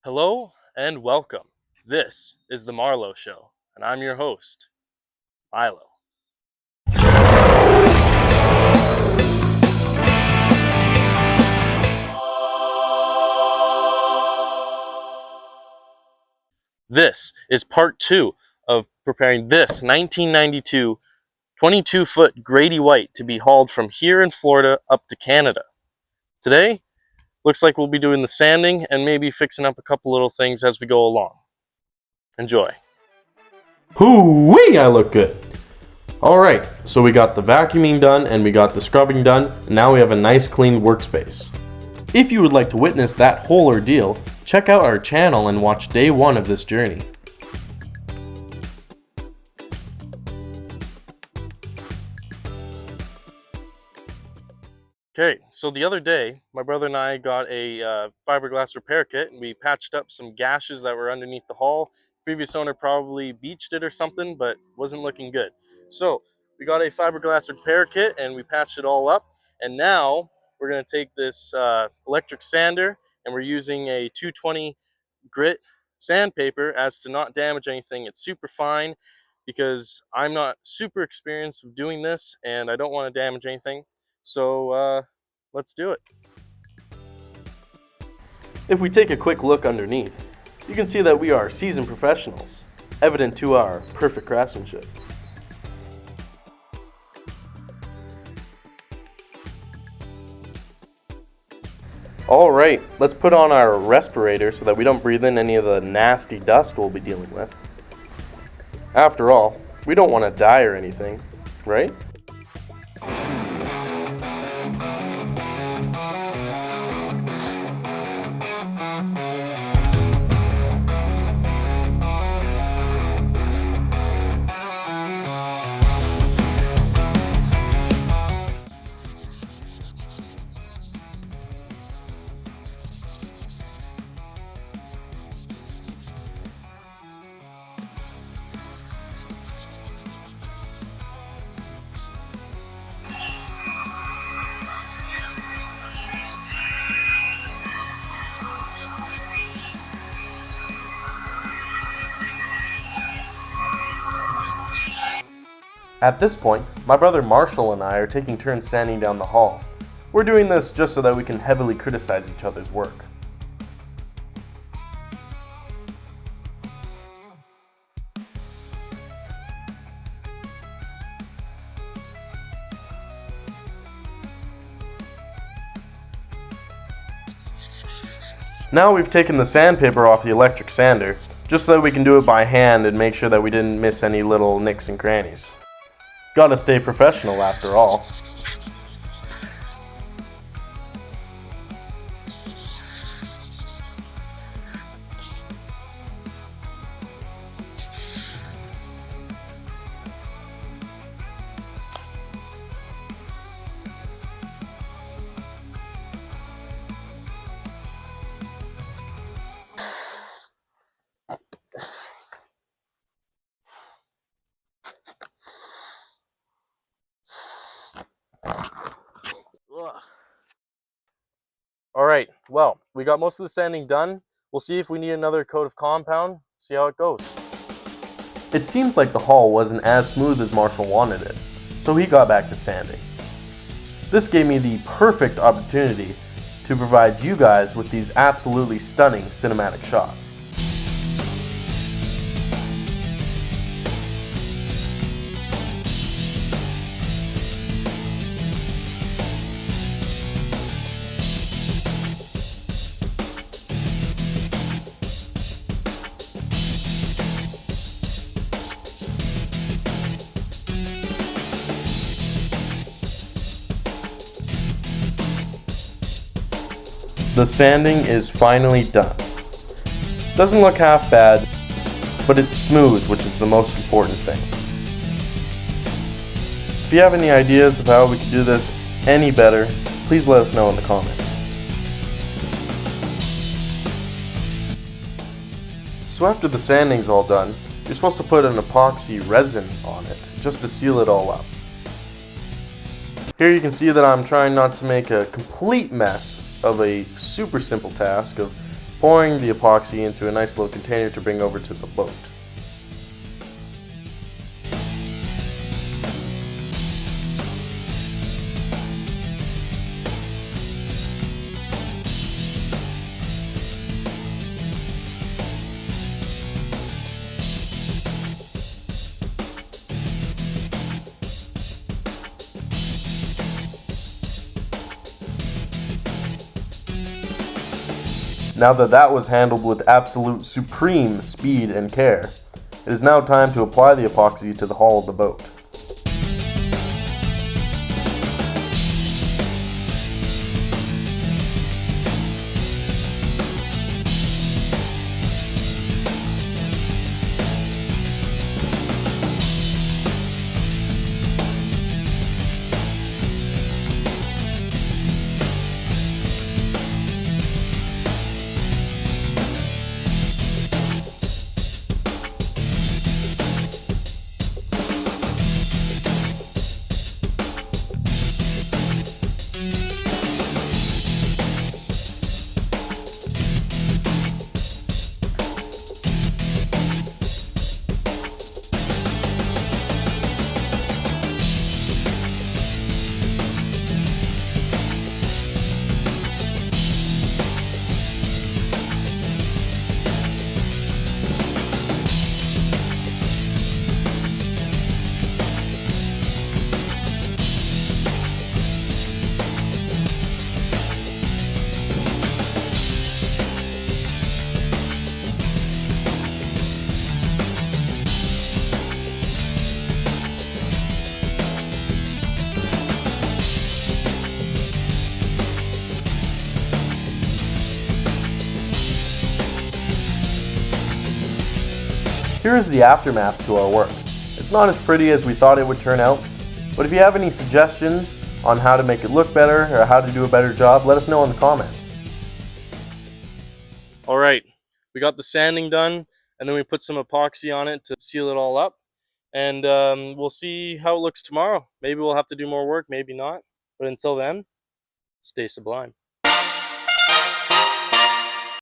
Hello and welcome. This is the Marlowe Show, and I'm your host, Milo. This is part two of preparing this 1992 22-foot Grady-White to be hauled from here in Florida up to Canada. Today, looks like we'll be doing the sanding and maybe fixing up a couple little things as we go along. Enjoy. Hoo-wee, I look good. Alright, so we got the vacuuming done and we got the scrubbing done, and now we have a nice clean workspace. If you would like to witness that whole ordeal, check out our channel and watch day one of this journey. Okay, so the other day, my brother and I got a fiberglass repair kit, and we patched up some gashes that were underneath the hull. Previous owner probably beached it or something, but wasn't looking good. So we got a fiberglass repair kit, and we patched it all up. And now we're going to take this electric sander, and we're using a 220 grit sandpaper as to not damage anything. It's super fine because I'm not super experienced with doing this, and I don't want to damage anything. So let's do it. If we take a quick look underneath, you can see that we are seasoned professionals, evident to our perfect craftsmanship. Alright, let's put on our respirator so that we don't breathe in any of the nasty dust we'll be dealing with. After all, we don't want to die or anything, right? At this point, my brother Marshall and I are taking turns sanding down the hall. We're doing this just so that we can heavily criticize each other's work. Now we've taken the sandpaper off the electric sander, just so that we can do it by hand and make sure that we didn't miss any little nicks and crannies. Gotta stay professional after all. Alright, well, we got most of the sanding done. We'll see if we need another coat of compound, see how it goes. It seems like the hull wasn't as smooth as Marshall wanted it, so he got back to sanding. This gave me the perfect opportunity to provide you guys with these absolutely stunning cinematic shots. The sanding is finally done. Doesn't look half bad, but it's smooth, which is the most important thing. If you have any ideas of how we can do this any better, please let us know in the comments. So after the sanding's all done, you're supposed to put an epoxy resin on it, just to seal it all up. Here you can see that I'm trying not to make a complete mess of a super simple task of pouring the epoxy into a nice little container to bring over to the boat. Now that that was handled with absolute supreme speed and care, it is now time to apply the epoxy to the hull of the boat. Here is the aftermath to our work. It's not as pretty as we thought it would turn out, but if you have any suggestions on how to make it look better or how to do a better job, let us know in the comments. Alright, we got the sanding done, and then we put some epoxy on it to seal it all up. And we'll see how it looks tomorrow. Maybe we'll have to do more work, maybe not. But until then, stay sublime.